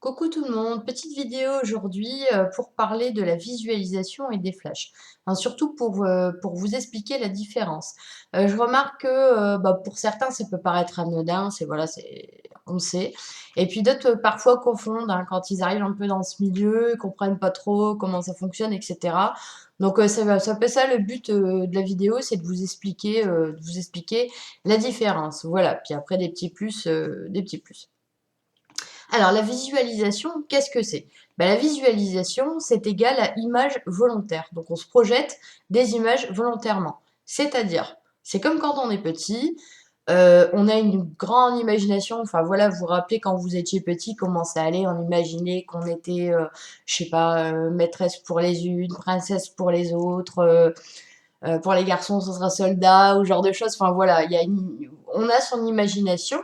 Coucou tout le monde, petite vidéo aujourd'hui pour parler de la visualisation et des flashs. Enfin, surtout pour vous expliquer la différence. Je remarque que pour certains ça peut paraître anodin, c'est voilà, on le sait. Et puis d'autres parfois confondent hein, quand ils arrivent un peu dans ce milieu, ils comprennent pas trop comment ça fonctionne, etc. Donc c'est un peu ça le but de la vidéo, c'est de vous expliquer la différence. Voilà, puis après des petits plus, des petits plus. Alors, la visualisation, qu'est-ce que c'est? Ben, la visualisation, c'est égal à image volontaire. Donc, on se projette des images volontairement. C'est-à-dire, c'est comme quand on est petit, on a une grande imagination. Enfin, voilà, vous vous rappelez quand vous étiez petit, comment ça allait, on imaginait qu'on était, je sais pas, maîtresse pour les unes, princesse pour les autres, pour les garçons, ce sera soldat, ou ce genre de choses. Enfin, voilà, on a son imagination.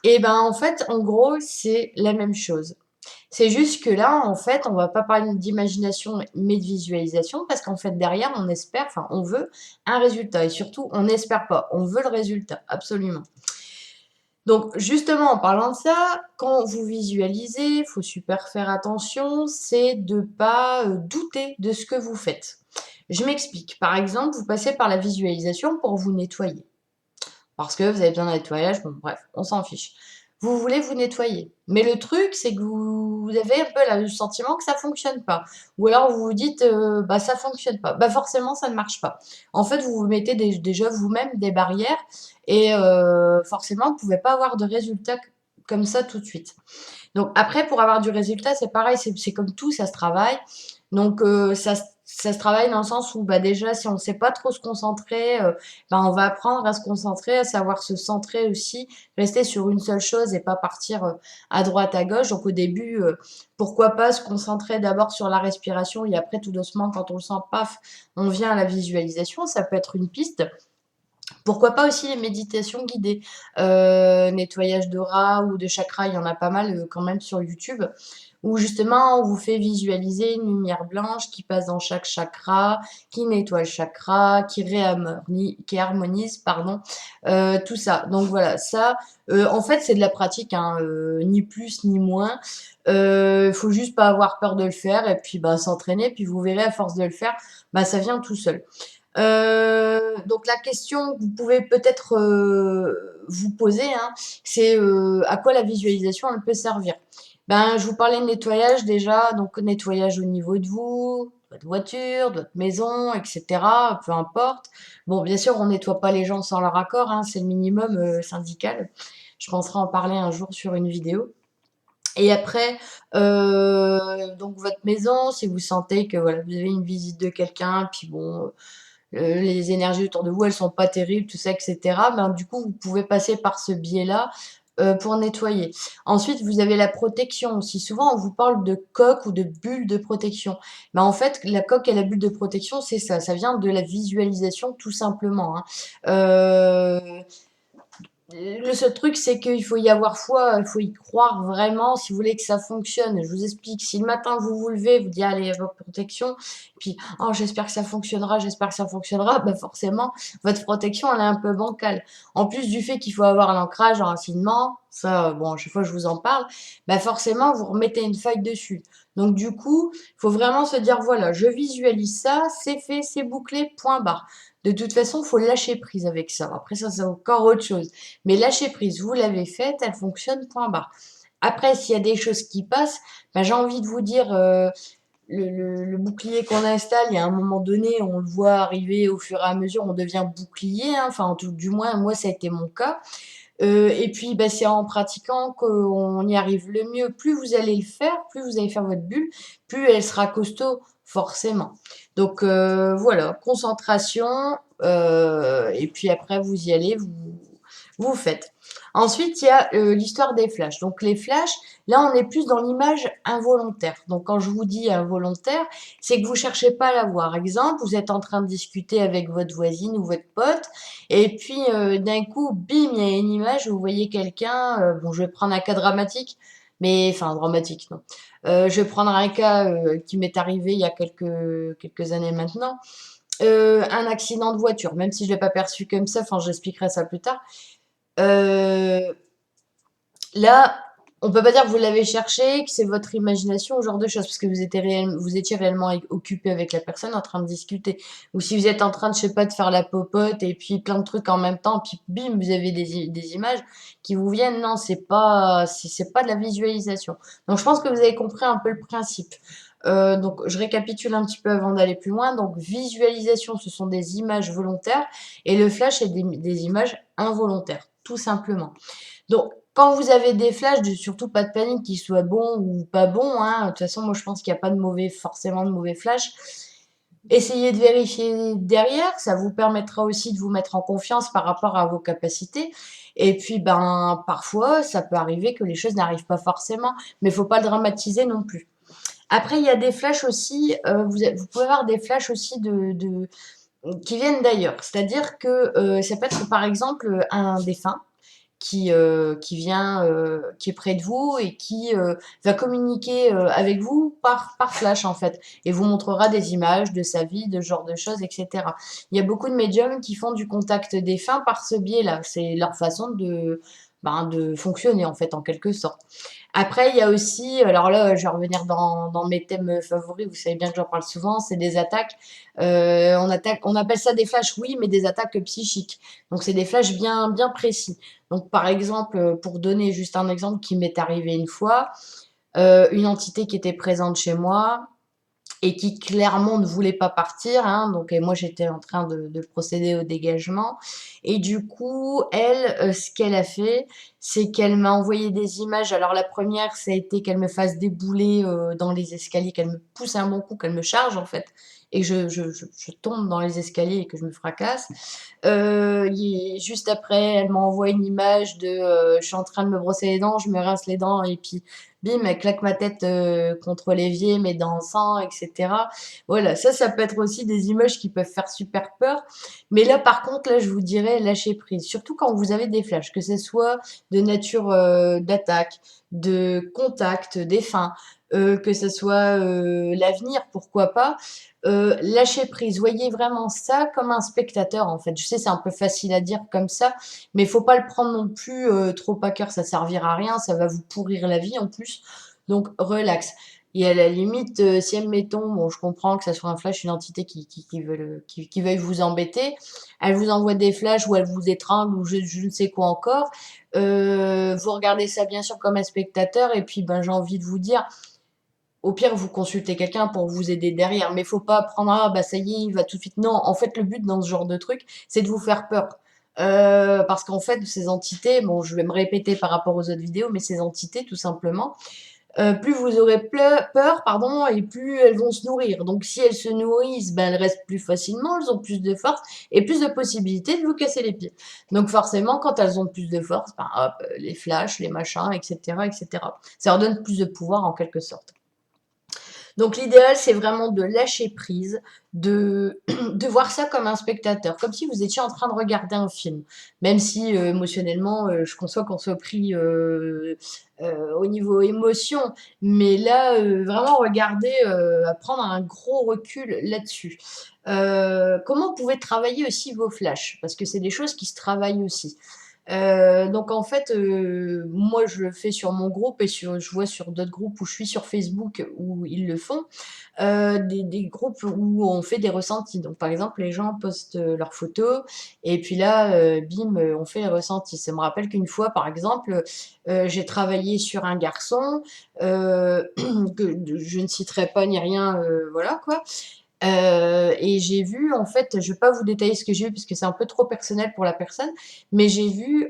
Et ben, en fait, en gros, c'est la même chose. C'est juste que là, en fait, on va pas parler d'imagination, mais de visualisation, parce qu'en fait, derrière, on espère, enfin, on veut un résultat. Et surtout, on n'espère pas, on veut le résultat, absolument. Donc, justement, en parlant de ça, quand vous visualisez, il faut super faire attention, c'est de pas douter de ce que vous faites. Je m'explique. Par exemple, vous passez par la visualisation pour vous nettoyer parce que vous avez besoin d'un nettoyage, bon bref, on s'en fiche. Vous voulez vous nettoyer. Mais le truc, c'est que vous avez un peu le sentiment que ça fonctionne pas. Ou alors vous vous dites, bah ça fonctionne pas. Bah forcément, ça ne marche pas. En fait, vous vous mettez déjà vous-même des barrières et forcément, vous ne pouvez pas avoir de résultat comme ça tout de suite. Donc après, pour avoir du résultat, c'est pareil, c'est comme tout, ça se travaille. Donc ça se travaille dans le sens où bah, déjà, si on ne sait pas trop se concentrer, bah, on va apprendre à se concentrer, à savoir se centrer aussi, rester sur une seule chose et pas partir à droite, à gauche. Donc au début, pourquoi pas se concentrer d'abord sur la respiration et après tout doucement, quand on le sent, paf, on vient à la visualisation. Ça peut être une piste. Pourquoi pas aussi les méditations guidées, nettoyage d'aura ou de chakras, il y en a pas mal, quand même sur YouTube, où justement on vous fait visualiser une lumière blanche qui passe dans chaque chakra, qui nettoie le chakra, qui harmonise, pardon, tout ça. Donc voilà, ça, en fait, c'est de la pratique, hein, ni plus ni moins. Faut juste pas avoir peur de le faire et puis, bah, s'entraîner, puis vous verrez à force de le faire, bah, ça vient tout seul. Donc la question que vous pouvez peut-être vous poser, hein, c'est à quoi la visualisation elle peut servir. Ben, je vous parlais de nettoyage déjà, donc nettoyage au niveau de vous, de votre voiture, de votre maison, etc. Peu importe. Bon, bien sûr, on nettoie pas les gens sans leur accord, hein, c'est le minimum syndical. Je penserai en parler un jour sur une vidéo. Et après, donc votre maison, si vous sentez que voilà, vous avez une visite de quelqu'un, puis bon, les énergies autour de vous, elles sont pas terribles, tout ça, et cetera. Ben, du coup, vous pouvez passer par ce biais-là, pour nettoyer. Ensuite, vous avez la protection aussi. Souvent, on vous parle de coque ou de bulle de protection. Ben, en fait, la coque et la bulle de protection, c'est ça. Ça vient de la visualisation tout simplement, hein. Le seul truc, c'est qu'il faut y avoir foi, il faut y croire vraiment si vous voulez que ça fonctionne. Je vous explique, si le matin vous vous levez, vous dites allez, votre protection, puis oh, j'espère que ça fonctionnera, bah forcément, votre protection, elle est un peu bancale. En plus du fait qu'il faut avoir l'ancrage en raffinement, ça, bon, à chaque fois je vous en parle, bah forcément, vous remettez une feuille dessus. Donc du coup, il faut vraiment se dire voilà, je visualise ça, c'est fait, c'est bouclé, point barre. De toute façon, il faut lâcher prise avec ça. Après ça, c'est encore autre chose. Mais lâchez prise, vous l'avez faite, elle fonctionne, point barre. Après, s'il y a des choses qui passent, ben, j'ai envie de vous dire, le bouclier qu'on installe, il y a un moment donné, on le voit arriver au fur et à mesure, on devient bouclier, hein. Enfin, tout, du moins, moi, ça a été mon cas. Et puis, ben, c'est en pratiquant qu'on y arrive le mieux. Plus vous allez le faire, plus vous allez faire votre bulle, plus elle sera costaud, forcément. Donc, voilà, concentration, et puis après, vous y allez, vous faites. Ensuite, il y a l'histoire des flashs. Donc les flashs, là, on est plus dans l'image involontaire. Donc quand je vous dis involontaire, c'est que vous cherchez pas à la voir. Exemple, vous êtes en train de discuter avec votre voisine ou votre pote, et puis d'un coup, bim, il y a une image où vous voyez quelqu'un. Bon, je vais prendre un cas dramatique, mais enfin dramatique, non. Je vais prendre un cas qui m'est arrivé il y a quelques années maintenant. Un accident de voiture, même si je l'ai pas perçu comme ça, enfin j'expliquerai ça plus tard. Euh, Là, On peut pas dire que vous l'avez cherché, que c'est votre imagination, ce genre de choses, parce que vous étiez réellement occupé avec la personne en train de discuter. Ou si vous êtes en train de, je sais pas, de faire la popote et puis plein de trucs en même temps, puis bim, vous avez des images qui vous viennent. Non, c'est pas de la visualisation. Donc je pense que vous avez compris un peu le principe. Donc je récapitule un petit peu avant d'aller plus loin. Donc visualisation, ce sont des images volontaires et le flash, c'est des images involontaires, tout simplement. Donc, quand vous avez des flashs, surtout pas de panique, qu'ils soient bons ou pas bons, hein. De toute façon, moi, je pense qu'il n'y a pas de forcément de mauvais flash. Essayez de vérifier derrière, ça vous permettra aussi de vous mettre en confiance par rapport à vos capacités. Et puis, ben, parfois, ça peut arriver que les choses n'arrivent pas forcément, mais il faut pas le dramatiser non plus. Après, il y a des flashs aussi, vous pouvez avoir des flashs aussi qui viennent d'ailleurs. C'est-à-dire que ça peut être par exemple un défunt qui vient, qui est près de vous et qui va communiquer avec vous par flash en fait, et vous montrera des images de sa vie, de ce genre de choses, etc. Il y a beaucoup de médiums qui font du contact défunt par ce biais-là. C'est leur façon de fonctionner en fait, en quelque sorte. Après, il y a aussi, alors là, je vais revenir dans mes thèmes favoris, vous savez bien que j'en parle souvent, c'est des attaques. On appelle ça des flashs, oui, mais des attaques psychiques. Donc, c'est des flashs bien précis. Donc, par exemple, pour donner juste un exemple qui m'est arrivé une fois, une entité qui était présente chez moi, et qui clairement ne voulait pas partir, hein, donc et moi j'étais en train de procéder au dégagement et du coup elle, ce qu'elle a fait, c'est qu'elle m'a envoyé des images. Alors la première, ça a été qu'elle me fasse débouler, dans les escaliers, qu'elle me pousse un bon coup, qu'elle me charge en fait et que je tombe dans les escaliers et que je me fracasse. Juste après, elle m'a envoyé une image de, je suis en train de me brosser les dents, je me rince les dents et puis bim, elle claque ma tête contre l'évier, mes dents en sang, etc. Voilà, ça peut être aussi des images qui peuvent faire super peur. Mais là, par contre, là, je vous dirais lâcher prise. Surtout quand vous avez des flashs, que ce soit de nature d'attaque, de contact, défunt, que ce soit l'avenir, pourquoi pas. Lâcher prise, voyez vraiment ça comme un spectateur en fait. Je sais, c'est un peu facile à dire comme ça, mais il faut pas le prendre non plus trop à cœur, ça servira à rien, ça va vous pourrir la vie en plus. Donc relax. Et à la limite, si admettons, bon, je comprends que ça soit un flash, une entité qui veuille vous embêter, elle vous envoie des flashs ou elle vous étrangle ou je ne sais quoi encore. Vous regardez ça bien sûr comme un spectateur et puis ben j'ai envie de vous dire, au pire, vous consultez quelqu'un pour vous aider derrière, mais faut pas prendre, ah bah ça y est, il va tout de suite. Non, en fait, le but dans ce genre de truc, c'est de vous faire peur. Parce qu'en fait, ces entités, bon, je vais me répéter par rapport aux autres vidéos, mais ces entités, tout simplement, plus vous aurez peur, pardon, et plus elles vont se nourrir. Donc, si elles se nourrissent, ben, elles restent plus facilement, elles ont plus de force et plus de possibilités de vous casser les pieds. Donc, forcément, quand elles ont plus de force, ben, hop, les flashs, les machins, etc., etc. Ça leur donne plus de pouvoir en quelque sorte. Donc l'idéal, c'est vraiment de lâcher prise, de voir ça comme un spectateur, comme si vous étiez en train de regarder un film. Même si émotionnellement, je conçois qu'on soit pris au niveau émotion, mais là, vraiment regarder, prendre un gros recul là-dessus. Comment vous pouvez travailler aussi vos flashs? Parce que c'est des choses qui se travaillent aussi. Donc en fait, moi je le fais sur mon groupe et je vois sur d'autres groupes où je suis sur Facebook où ils le font, des groupes où on fait des ressentis. Donc par exemple, les gens postent, leurs photos et puis là, bim, on fait les ressentis. Ça me rappelle qu'une fois, par exemple, j'ai travaillé sur un garçon, que je ne citerai pas ni rien, voilà quoi. Et j'ai vu en fait, je vais pas vous détailler ce que j'ai vu parce que c'est un peu trop personnel pour la personne, mais j'ai vu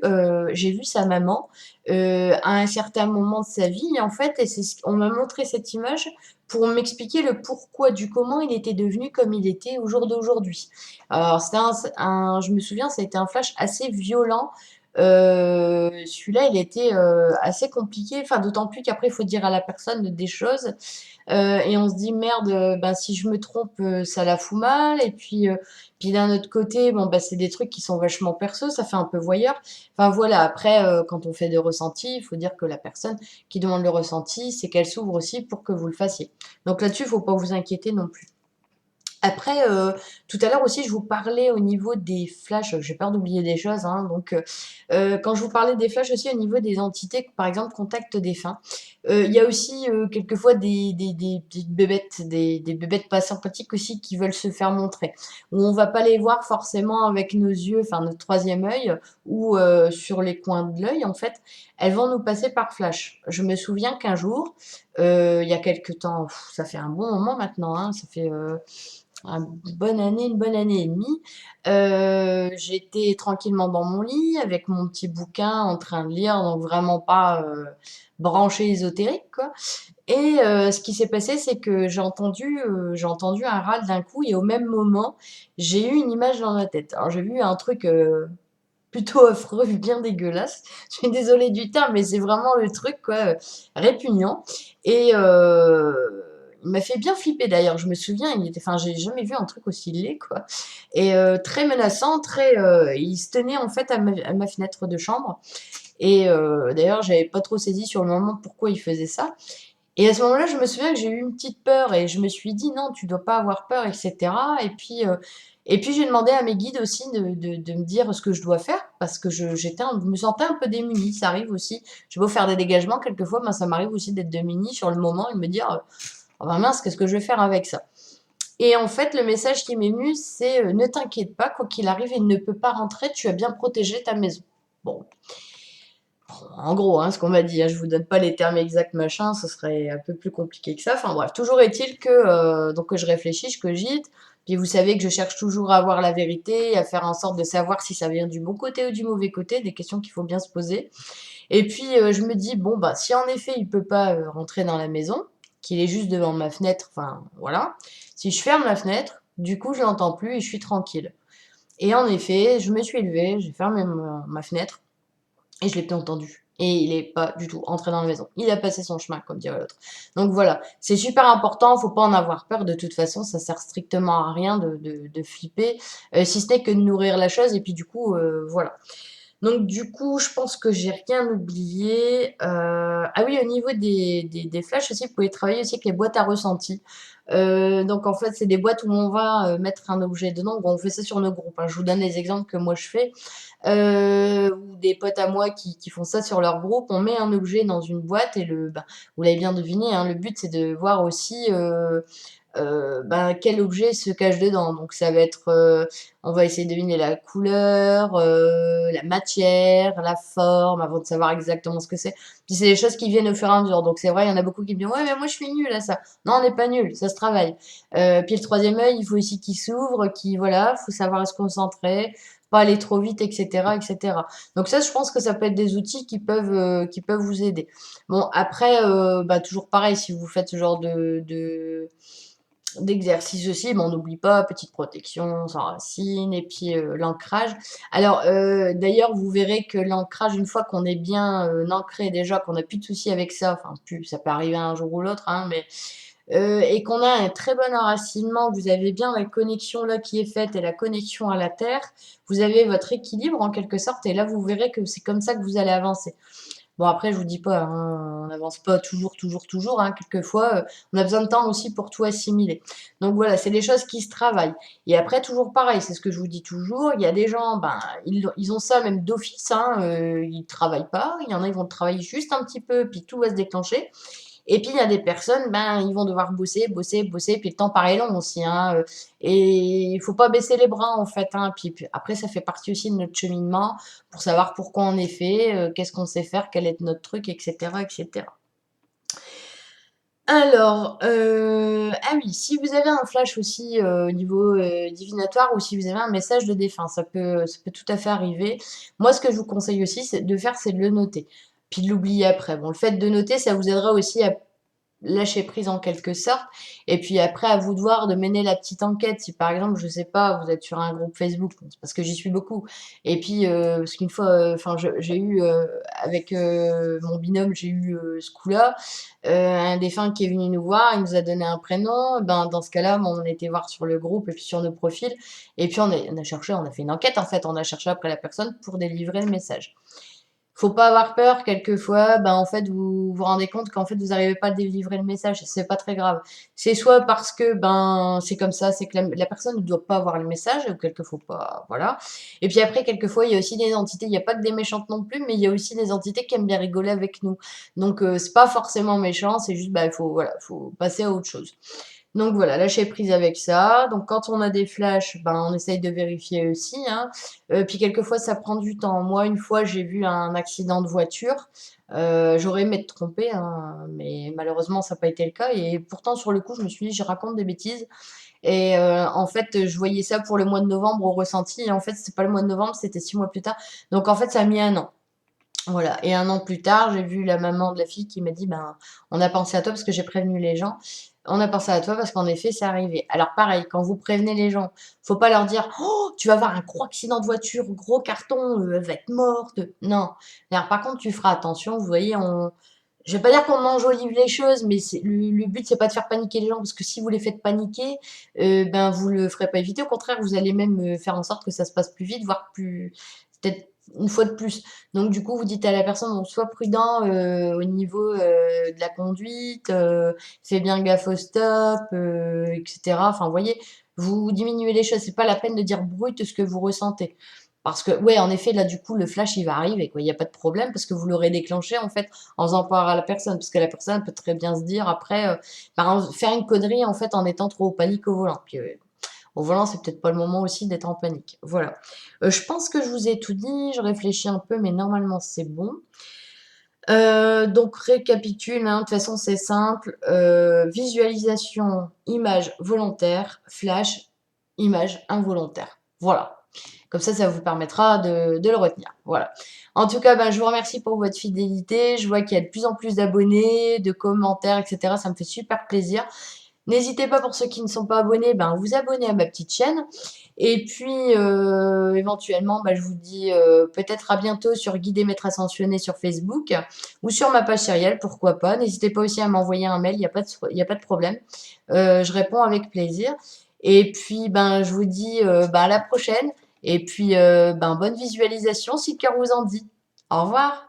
sa maman, à un certain moment de sa vie en fait et on m'a montré cette image pour m'expliquer le pourquoi du comment il était devenu comme il était au jour d'aujourd'hui. Alors c'était je me souviens, ça a été un flash assez violent, celui-là il était, assez compliqué, enfin d'autant plus qu'après il faut dire à la personne des choses. Et on se dit: «Merde, bah, si je me trompe, ça la fout mal» et puis d'un autre côté, bon, bah, c'est des trucs qui sont vachement perso, ça fait un peu voyeur. Enfin voilà, après, quand on fait des ressentis, il faut dire que la personne qui demande le ressenti, c'est qu'elle s'ouvre aussi pour que vous le fassiez. Donc là-dessus, il faut pas vous inquiéter non plus. Après, tout à l'heure aussi, je vous parlais au niveau des flashs, j'ai peur d'oublier des choses, hein, donc quand je vous parlais des flashs aussi au niveau des entités, par exemple contact défunt, il y a aussi, quelquefois des petites bébêtes, des bébêtes pas sympathiques aussi qui veulent se faire montrer. Où on va pas les voir forcément avec nos yeux, enfin notre troisième œil ou sur les coins de l'œil en fait, elles vont nous passer par flash. Je me souviens qu'un jour, il y a quelque temps, ça fait un bon moment maintenant, hein, ça fait, une bonne année et demie. J'étais tranquillement dans mon lit avec mon petit bouquin en train de lire, donc vraiment pas branché ésotérique, quoi. Et ce qui s'est passé, c'est que j'ai entendu un râle d'un coup et au même moment, j'ai eu une image dans ma tête. Alors j'ai vu un truc plutôt affreux, bien dégueulasse. Je suis désolée du terme, mais c'est vraiment le truc, quoi, répugnant. Et il m'a fait bien flipper d'ailleurs. Je me souviens, enfin, j'ai jamais vu un truc aussi laid, quoi. Et très menaçant, il se tenait en fait à ma fenêtre de chambre. Et d'ailleurs, j'avais pas trop saisi sur le moment pourquoi il faisait ça. Et à ce moment-là, je me souviens que j'ai eu une petite peur et je me suis dit: «Non, tu dois pas avoir peur» et cetera. Et puis j'ai demandé à mes guides aussi de me dire ce que je dois faire parce que je me sentais un peu démunie. Ça arrive aussi. J'ai beau faire des dégagements quelquefois, ben, ça m'arrive aussi d'être démunie sur le moment et de me dire: «Oh bah mince, qu'est-ce que je vais faire avec ça?» Et en fait, le message qui m'est venu, c'est: «Ne t'inquiète pas, quoi qu'il arrive, il ne peut pas rentrer, tu as bien protégé ta maison». Bon, en gros, hein, ce qu'on m'a dit, hein, je vous donne pas les termes exacts, machin, ce serait un peu plus compliqué que ça. Enfin bref, toujours est-il que je réfléchis, je cogite, puis vous savez que je cherche toujours à avoir la vérité, à faire en sorte de savoir si ça vient du bon côté ou du mauvais côté, des questions qu'il faut bien se poser. Et puis je me dis, bon, bah, si en effet il peut pas rentrer dans la maison, qu'il est juste devant ma fenêtre, enfin voilà, si je ferme la fenêtre, du coup je l'entends plus et je suis tranquille. Et en effet, je me suis levée, j'ai fermé ma fenêtre, et je l'ai plus entendu. Et il est pas du tout entré dans la maison. Il a passé son chemin, comme dirait l'autre. Donc voilà, c'est super important, faut pas en avoir peur. De toute façon, ça sert strictement à rien de flipper, si ce n'est que de nourrir la chose. Et puis du coup, voilà. Donc du coup, je pense que j'ai rien oublié. Ah oui, au niveau des flashs aussi, vous pouvez travailler aussi avec les boîtes à ressenti. Donc en fait, c'est des boîtes où on va mettre un objet dedans. Bon, on fait ça sur nos groupes, hein. Je vous donne les exemples que moi je fais. Ou des potes à moi qui font ça sur leur groupe. On met un objet dans une boîte et vous l'avez bien deviné, hein, le but c'est de voir aussi ben, quel objet se cache dedans. Donc ça va être, on va essayer de deviner la couleur, la matière, la forme, avant de savoir exactement ce que c'est. Puis c'est des choses qui viennent au fur et à mesure. Donc c'est vrai, il y en a beaucoup qui me disent: «Ouais, mais moi je suis nulle à ça». Non, on n'est pas nul, ça se travaille. Puis le troisième œil, il faut aussi qu'il s'ouvre, voilà, faut savoir se concentrer, pas aller trop vite, et cetera, et cetera. Donc ça, je pense que ça peut être des outils qui peuvent vous aider. Bon, après, bah, toujours pareil, si vous faites ce genre d'exercice aussi, mais on n'oublie pas, petite protection sans racines et puis l'ancrage. Alors d'ailleurs, vous verrez que l'ancrage, une fois qu'on est bien ancré déjà, qu'on n'a plus de soucis avec ça, enfin plus, ça peut arriver un jour ou l'autre, hein, mais et qu'on a un très bon enracinement, vous avez bien la connexion là qui est faite et la connexion à la terre, vous avez votre équilibre en quelque sorte et là vous verrez que c'est comme ça que vous allez avancer. Bon après je vous dis pas, hein, on n'avance pas toujours, toujours, toujours, hein, quelquefois, on a besoin de temps aussi pour tout assimiler. Donc voilà, c'est des choses qui se travaillent. Et après toujours pareil, c'est ce que je vous dis toujours, il y a des gens, ben, ils ont ça même d'office, hein, ils travaillent pas, il y en a, ils vont travailler juste un petit peu, puis tout va se déclencher. Et puis il y a des personnes, ben, ils vont devoir bosser, bosser, bosser, puis le temps paraît long aussi, hein, et il faut pas baisser les bras en fait, hein. Puis après ça fait partie aussi de notre cheminement pour savoir pourquoi on est fait, qu'est-ce qu'on sait faire, quel est notre truc, et cetera, et cetera. Alors, ah oui, si vous avez un flash aussi, au niveau, divinatoire ou si vous avez un message de défunt, ça peut tout à fait arriver. Moi, ce que je vous conseille aussi, c'est de le noter, puis de l'oublier après. Bon, le fait de noter, ça vous aidera aussi à lâcher prise en quelque sorte. Et puis après, à vous de voir de mener la petite enquête. Si par exemple, je sais pas, vous êtes sur un groupe Facebook, bon, c'est parce que j'y suis beaucoup. Et puis, parce qu'une fois, enfin, j'ai eu, avec mon binôme, j'ai eu ce coup-là, un défunt qui est venu nous voir, il nous a donné un prénom. Ben, dans ce cas-là, bon, on a été voir sur le groupe et puis sur nos profils. Et puis on a cherché, on a fait une enquête en fait, on a cherché après la personne pour délivrer le message. faut pas avoir peur quelquefois, ben, en fait, vous vous rendez compte qu'en fait, vous arrivez pas à délivrer le message, c'est pas très grave. C'est soit parce que, ben, c'est comme ça, c'est que la personne ne doit pas avoir le message ou quelquefois faut pas voilà. Et puis après quelquefois, il y a aussi des entités, il y a pas que des méchantes non plus, mais il y a aussi des entités qui aiment bien rigoler avec nous. Donc c'est pas forcément méchant, c'est juste, bah, il faut voilà, faut passer à autre chose. Donc voilà, lâcher prise avec ça. Donc quand on a des flashs, ben, on essaye de vérifier aussi, hein. Puis quelquefois ça prend du temps. Moi, une fois, j'ai vu un accident de voiture, j'aurais aimé être trompée, hein, mais malheureusement ça n'a pas été le cas et pourtant sur le coup, je me suis dit: «Je raconte des bêtises» et en fait, je voyais ça pour le mois de novembre au ressenti et en fait, c'est pas le mois de novembre, c'était 6 mois plus tard. Donc en fait, ça a mis 1 an. Voilà et 1 an plus tard, j'ai vu la maman de la fille qui m'a dit: «Ben, on a pensé à toi parce que j'ai prévenu les gens. On a pensé à toi parce qu'en effet, c'est arrivé». Alors pareil, quand vous prévenez les gens, faut pas leur dire: «Oh, tu vas avoir un gros accident de voiture, gros carton, elle va être morte». Non. Alors par contre, tu feras attention, vous voyez, on je vais pas dire qu'on enjolive les choses, mais c'est le but, c'est pas de faire paniquer les gens parce que si vous les faites paniquer, ben, vous le ferez pas éviter. Au contraire, vous allez même, faire en sorte que ça se passe plus vite, voire plus peut-être une fois de plus. Donc du coup, vous dites à la personne: «Bon, sois prudent, au niveau, de la conduite, fais bien gaffe au stop, et cetera». Enfin, vous voyez, vous diminuez les choses. C'est pas la peine de dire brut ce que vous ressentez. Parce que ouais, en effet, là, du coup, le flash, il va arriver, quoi. Il y a pas de problème parce que vous l'aurez déclenché, en fait, en faisant peur à la personne. Parce que la personne peut très bien se dire après, ben, faire une connerie, en fait, en étant trop en panique au volant. Puis, au volant, c'est peut-être pas le moment aussi d'être en panique. Voilà. Je pense que je vous ai tout dit, je réfléchis un peu, mais normalement, c'est bon. Donc récapitule, hein, de toute façon, c'est simple, visualisation, image volontaire, flash, image involontaire. Voilà. Comme ça vous permettra de le retenir. Voilà. En tout cas, ben, je vous remercie pour votre fidélité. Je vois qu'il y a de plus en plus d'abonnés, de commentaires, et cetera. Ça me fait super plaisir. N'hésitez pas pour ceux qui ne sont pas abonnés, ben, vous abonner à ma petite chaîne. Et puis, éventuellement, bah, je vous dis peut-être à bientôt sur Guider Maître Ascensionné sur Facebook ou sur ma page Cyrielle, pourquoi pas. N'hésitez pas aussi à m'envoyer un mail, il y a pas de problème. Je réponds avec plaisir. Et puis, ben, je vous dis ben, à la prochaine. Et puis, ben, bonne visualisation si le cœur vous en dit. Au revoir.